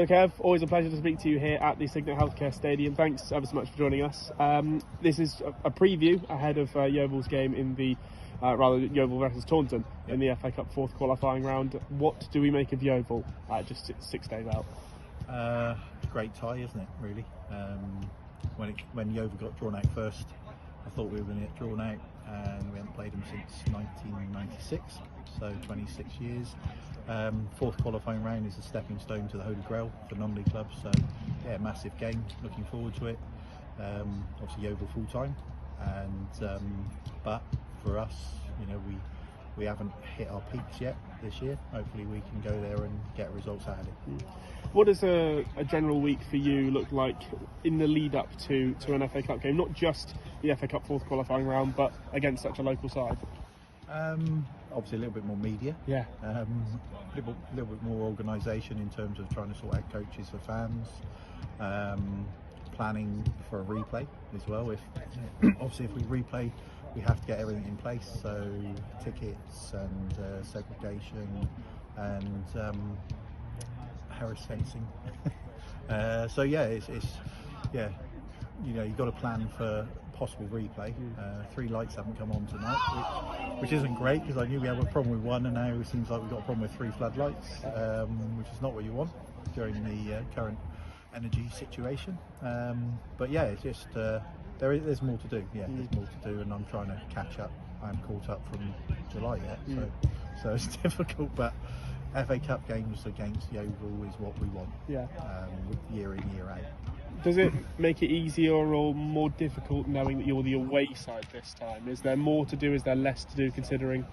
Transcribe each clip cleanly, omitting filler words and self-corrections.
So Kev, always a pleasure to speak to you here at the Signet Healthcare Stadium. Thanks ever so much for joining us. This is a preview ahead of Yeovil's game in the, Yeovil versus Taunton in the FA Cup fourth qualifying round. What do we make of Yeovil just 6 days out? Great tie, isn't it, really? When Yeovil got drawn out first, I thought we were going to get drawn out, and we haven't played them since 1996, so 26 years. Fourth qualifying round is a stepping stone to the Holy Grail for non-league clubs, so yeah, massive game, looking forward to it. Obviously Yeovil full time, and but for us, we haven't hit our peaks yet this year. Hopefully we can go there and get results out of it. What does a general week for you look like in the lead up to an FA Cup game? Not just the FA Cup fourth qualifying round, but against such a local side. Obviously a little bit more media. Yeah. A little bit more organisation in terms of trying to sort out coaches for fans. Planning for a replay as well. Obviously if we replay, we have to get everything in place, so tickets and segregation and Harris fencing. So yeah, you've got to plan for possible replay. 3 lights haven't come on tonight, which isn't great, because I knew we had a problem with 1, and now it seems like we've got a problem with 3 floodlights, which is not what you want during the current energy situation. But yeah, it's just there's more to do. Yeah, there's more to do, and I'm trying to catch up. I'm caught up from July yet, so it's difficult. But FA Cup games against Yeovil is what we want. Yeah. Year in, year out. Does it make it easier or more difficult knowing that you're the away side this time? Is there more to do? Is there less to do, considering?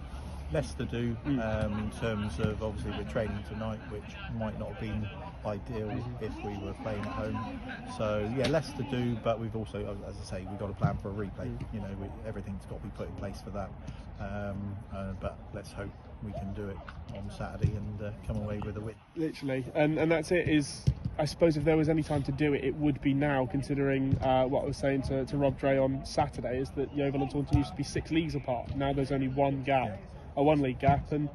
Less to do in terms of, obviously we're training tonight, which might not have been ideal if we were playing at home. So yeah, less to do, but we've also, as I say, we've got to plan for a replay. Everything's got to be put in place for that. But let's hope we can do it on Saturday and come away with a win. Literally, and that's it. I suppose if there was any time to do it, it would be now, considering what I was saying to Rob Dre on Saturday, is that Yeovil and Taunton used to be 6 leagues apart. Now there's only one league gap, and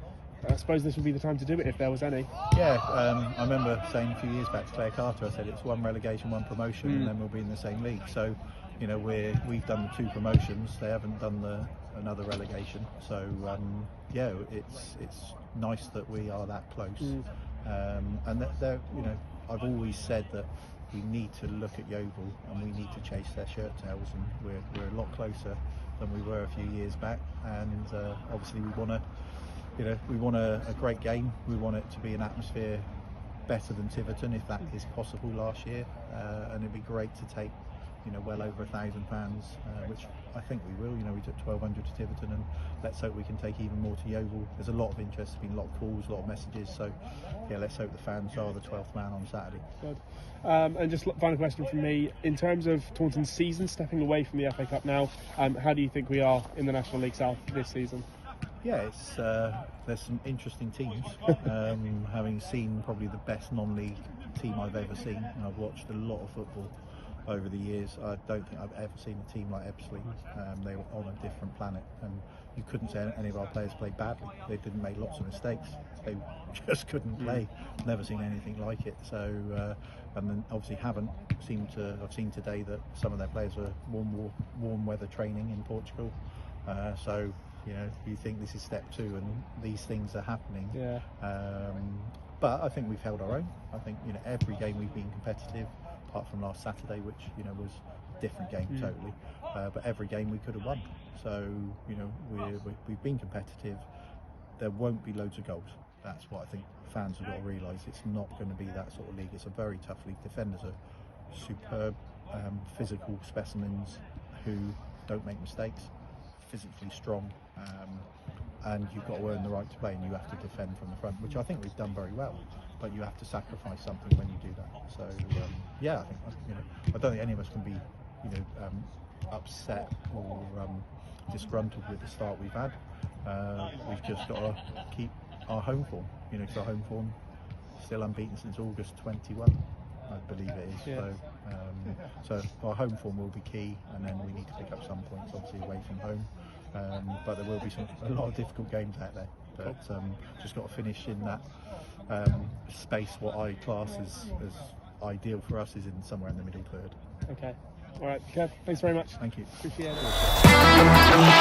I suppose this would be the time to do it if there was any. Yeah, I remember saying a few years back to Claire Carter, I said it's 1 relegation, 1 promotion, and then we'll be in the same league. So, we've done the 2 promotions, they haven't done another relegation. So, yeah, it's nice that we are that close. And I've always said that we need to look at Yeovil and we need to chase their shirt tails, and we're a lot closer than we were a few years back. And obviously we want a great game. We want it to be an atmosphere better than Tiverton, if that is possible last year, and it'd be great to take well over 1,000 fans, which I think we will. We took 1,200 to Tiverton, and let's hope we can take even more to Yeovil. There's a lot of interest, there's been a lot of calls, a lot of messages, so yeah, let's hope the fans are the 12th man on Saturday. Good. And just final question from me, in terms of Taunton's season, stepping away from the FA Cup now, how do you think we are in the National League South this season? Yeah, there's some interesting teams. Having seen probably the best non-league team I've ever seen, and I've watched a lot of football over the years. I don't think I've ever seen a team like Ebbsfleet. They were on a different planet, and you couldn't say any of our players played badly. They didn't make lots of mistakes. They just couldn't play. Never seen anything like it. So, and then obviously I've seen today that some of their players are warm weather training in Portugal. So, you think this is step 2, and these things are happening. Yeah. But I think we've held our own. I think every game we've been competitive, apart from last Saturday, which was a different game totally. But every game we could have won. So we've been competitive. There won't be loads of goals. That's what I think fans have got to realise. It's not going to be that sort of league. It's a very tough league. Defenders are superb, physical specimens who don't make mistakes, physically strong, and you've got to earn the right to play, and you have to defend from the front, which I think we've done very well. But you have to sacrifice something when you do that. So yeah, I think I don't think any of us can be upset or disgruntled with the start we've had. We've just got to keep our home form. Because our home form still unbeaten since August 21, I believe it is. Yeah. So our home form will be key, and then we need to pick up some points, obviously away from home. but there will be a lot of difficult games out there. But just got to finish in that space. What I class as ideal for us is in somewhere in the middle third. Okay. All right, Kev, thanks very much. Thank you. Appreciate it.